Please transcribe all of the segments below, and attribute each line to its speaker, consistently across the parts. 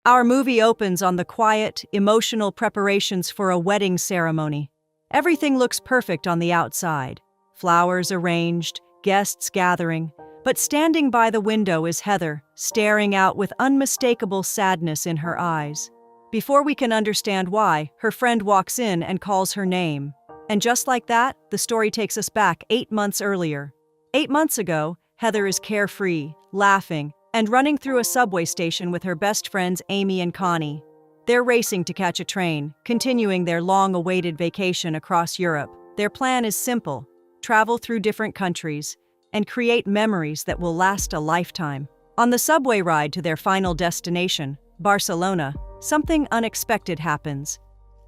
Speaker 1: Our movie opens on the quiet, emotional preparations for a wedding ceremony. Everything looks perfect on the outside. Flowers arranged, guests gathering, but standing by the window is Heather, staring out with unmistakable sadness in her eyes. Before we can understand why, her friend walks in and calls her name. And just like that, the story takes us back 8 months earlier. 8 months ago, Heather is carefree, laughing, and running through a subway station with her best friends Amy and Connie. They're racing to catch a train, continuing their long-awaited vacation across Europe. Their plan is simple: travel through different countries and create memories that will last a lifetime. On the subway ride to their final destination, Barcelona, something unexpected happens.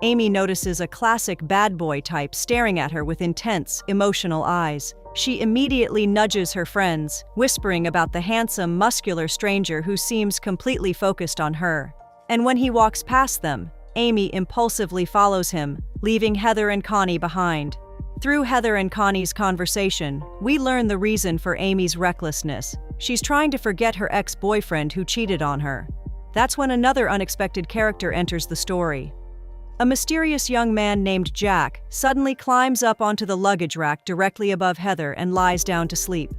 Speaker 1: Amy notices a classic bad boy type staring at her with intense, emotional eyes. She immediately nudges her friends, whispering about the handsome, muscular stranger who seems completely focused on her. And when he walks past them, Amy impulsively follows him, leaving Heather and Connie behind. Through Heather and Connie's conversation, we learn the reason for Amy's recklessness. She's trying to forget her ex-boyfriend who cheated on her. That's when another unexpected character enters the story. A mysterious young man named Jack suddenly climbs up onto the luggage rack directly above Heather and lies down to sleep.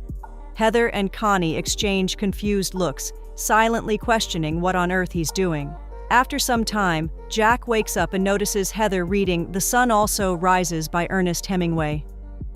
Speaker 1: Heather and Connie exchange confused looks, silently questioning what on earth he's doing. After some time, Jack wakes up and notices Heather reading The Sun Also Rises by Ernest Hemingway.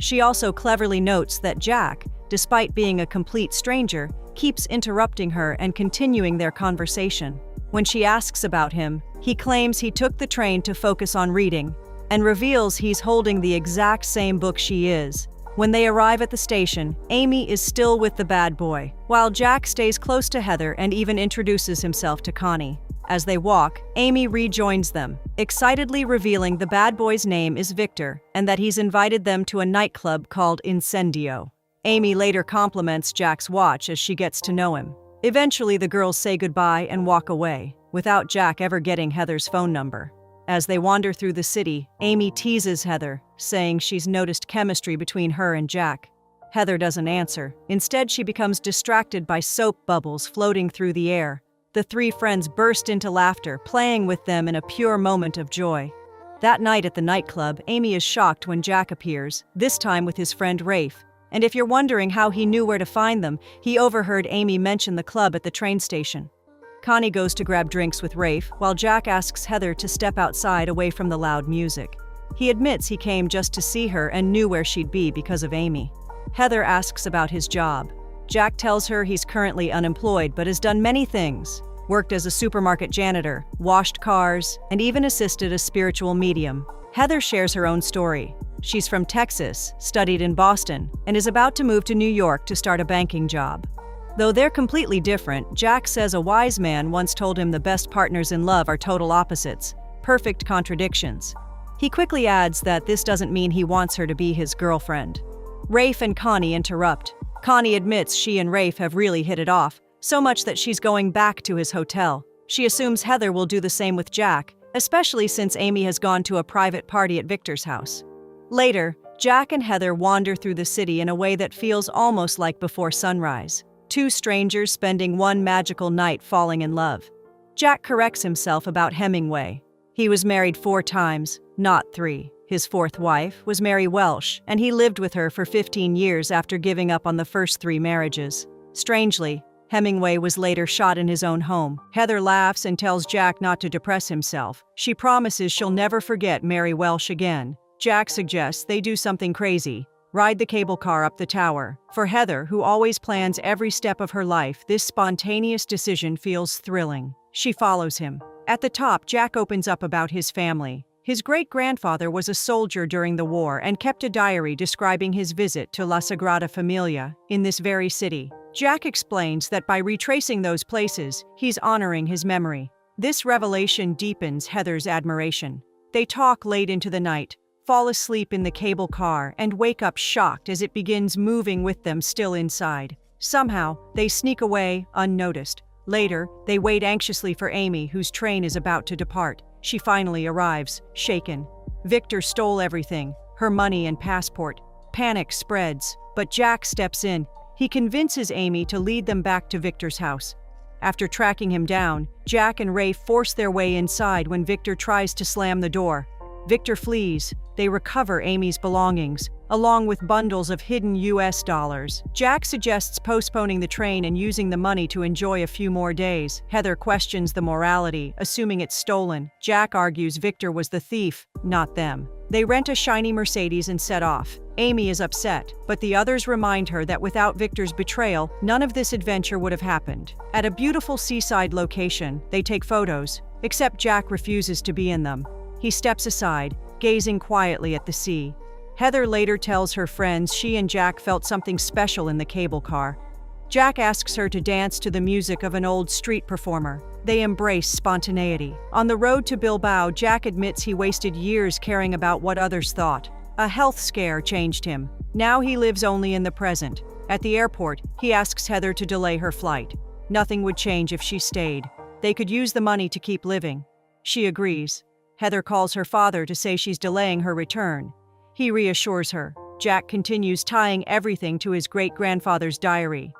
Speaker 1: She also cleverly notes that Jack, despite being a complete stranger, keeps interrupting her and continuing their conversation. When she asks about him, he claims he took the train to focus on reading, and reveals he's holding the exact same book she is. When they arrive at the station, Amy is still with the bad boy, while Jack stays close to Heather and even introduces himself to Connie. As they walk, Amy rejoins them, excitedly revealing the bad boy's name is Victor and that he's invited them to a nightclub called Incendio. Amy later compliments Jack's watch as she gets to know him. Eventually, the girls say goodbye and walk away, without Jack ever getting Heather's phone number. As they wander through the city, Amy teases Heather, saying she's noticed chemistry between her and Jack. Heather doesn't answer. Instead, she becomes distracted by soap bubbles floating through the air. The three friends burst into laughter, playing with them in a pure moment of joy. That night at the nightclub, Amy is shocked when Jack appears, this time with his friend Rafe. And if you're wondering how he knew where to find them, he overheard Amy mention the club at the train station. Connie goes to grab drinks with Rafe, while Jack asks Heather to step outside away from the loud music. He admits he came just to see her and knew where she'd be because of Amy. Heather asks about his job. Jack tells her he's currently unemployed but has done many things. Worked as a supermarket janitor, washed cars, and even assisted a spiritual medium. Heather shares her own story. She's from Texas, studied in Boston, and is about to move to New York to start a banking job. Though they're completely different, Jack says a wise man once told him the best partners in love are total opposites, perfect contradictions. He quickly adds that this doesn't mean he wants her to be his girlfriend. Rafe and Connie interrupt. Connie admits she and Rafe have really hit it off, so much that she's going back to his hotel. She assumes Heather will do the same with Jack, especially since Amy has gone to a private party at Victor's house. Later, Jack and Heather wander through the city in a way that feels almost like before sunrise. Two strangers spending one magical night falling in love. Jack corrects himself about Hemingway. He was married 4 times, not 3. His 4th wife was Mary Welsh, and he lived with her for 15 years after giving up on the first 3 marriages. Strangely, Hemingway was later shot in his own home. Heather laughs and tells Jack not to depress himself. She promises she'll never forget Mary Welsh again. Jack suggests they do something crazy. Ride the cable car up the tower. For Heather, who always plans every step of her life, this spontaneous decision feels thrilling. She follows him. At the top, Jack opens up about his family. His great-grandfather was a soldier during the war and kept a diary describing his visit to La Sagrada Familia in this very city. Jack explains that by retracing those places, he's honoring his memory. This revelation deepens Heather's admiration. They talk late into the night, fall asleep in the cable car, and wake up shocked as it begins moving with them still inside. Somehow, they sneak away unnoticed. Later, they wait anxiously for Amy, whose train is about to depart. She finally arrives, shaken. Victor stole everything, her money and passport. Panic spreads, but Jack steps in. He convinces Amy to lead them back to Victor's house. After tracking him down, Jack and Rafe force their way inside when Victor tries to slam the door. Victor flees. They recover Amy's belongings, along with bundles of hidden US dollars. Jack suggests postponing the train and using the money to enjoy a few more days. Heather questions the morality, assuming it's stolen. Jack argues Victor was the thief, not them. They rent a shiny Mercedes and set off. Amy is upset, but the others remind her that without Victor's betrayal, none of this adventure would have happened. At a beautiful seaside location, they take photos, except Jack refuses to be in them. He steps aside, gazing quietly at the sea. Heather later tells her friends she and Jack felt something special in the cable car. Jack asks her to dance to the music of an old street performer. They embrace spontaneity. On the road to Bilbao, Jack admits he wasted years caring about what others thought. A health scare changed him. Now he lives only in the present. At the airport, he asks Heather to delay her flight. Nothing would change if she stayed. They could use the money to keep living. She agrees. Heather calls her father to say she's delaying her return. He reassures her. Jack continues tying everything to his great-grandfather's diary.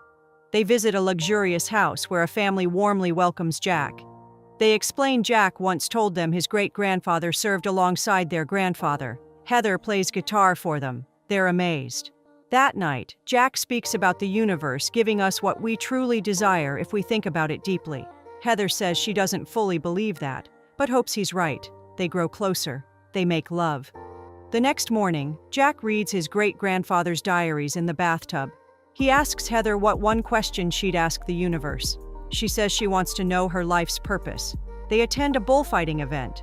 Speaker 1: They visit a luxurious house where a family warmly welcomes Jack. They explain Jack once told them his great-grandfather served alongside their grandfather. Heather plays guitar for them. They're amazed. That night, Jack speaks about the universe giving us what we truly desire if we think about it deeply. Heather says she doesn't fully believe that, but hopes he's right. They grow closer. They make love. The next morning, Jack reads his great-grandfather's diaries in the bathtub. He asks Heather what one question she'd ask the universe. She says she wants to know her life's purpose. They attend a bullfighting event.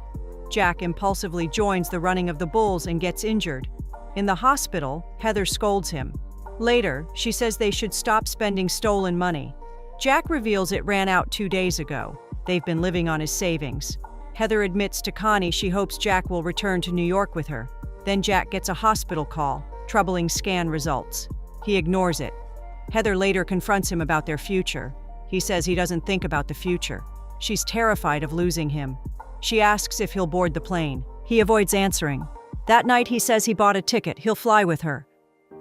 Speaker 1: Jack impulsively joins the running of the bulls and gets injured. In the hospital, Heather scolds him. Later, she says they should stop spending stolen money. Jack reveals it ran out 2 days ago. They've been living on his savings. Heather admits to Connie she hopes Jack will return to New York with her. Then Jack gets a hospital call, troubling scan results. He ignores it. Heather later confronts him about their future. He says he doesn't think about the future. She's terrified of losing him. She asks if he'll board the plane. He avoids answering. That night he says he bought a ticket, he'll fly with her.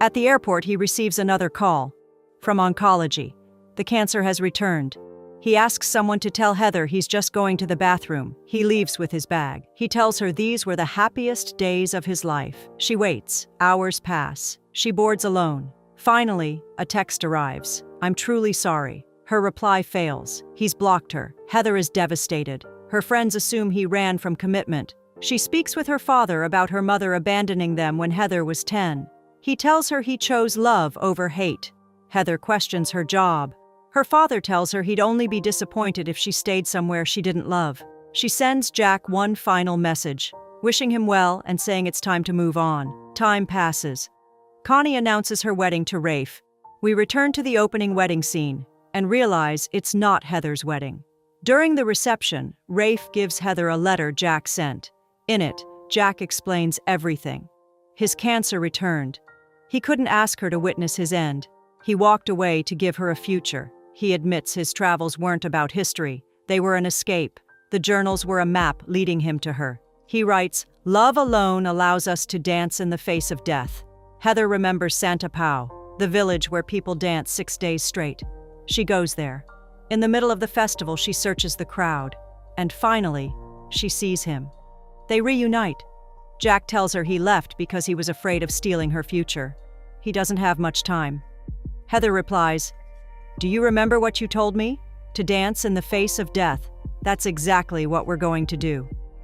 Speaker 1: At the airport he receives another call. From oncology. The cancer has returned. He asks someone to tell Heather he's just going to the bathroom. He leaves with his bag. He tells her these were the happiest days of his life. She waits. Hours pass. She boards alone. Finally, a text arrives. I'm truly sorry. Her reply fails. He's blocked her. Heather is devastated. Her friends assume he ran from commitment. She speaks with her father about her mother abandoning them when Heather was 10. He tells her he chose love over hate. Heather questions her job. Her father tells her he'd only be disappointed if she stayed somewhere she didn't love. She sends Jack one final message, wishing him well and saying it's time to move on. Time passes. Connie announces her wedding to Rafe. We return to the opening wedding scene and realize it's not Heather's wedding. During the reception, Rafe gives Heather a letter Jack sent. In it, Jack explains everything. His cancer returned. He couldn't ask her to witness his end. He walked away to give her a future. He admits his travels weren't about history. They were an escape. The journals were a map leading him to her. He writes, "Love alone allows us to dance in the face of death." Heather remembers Santa Pau, the village where people dance 6 days straight. She goes there. In the middle of the festival, she searches the crowd. And finally, she sees him. They reunite. Jack tells her he left because he was afraid of stealing her future. He doesn't have much time. Heather replies, "Do you remember what you told me? To dance in the face of death. That's exactly what we're going to do."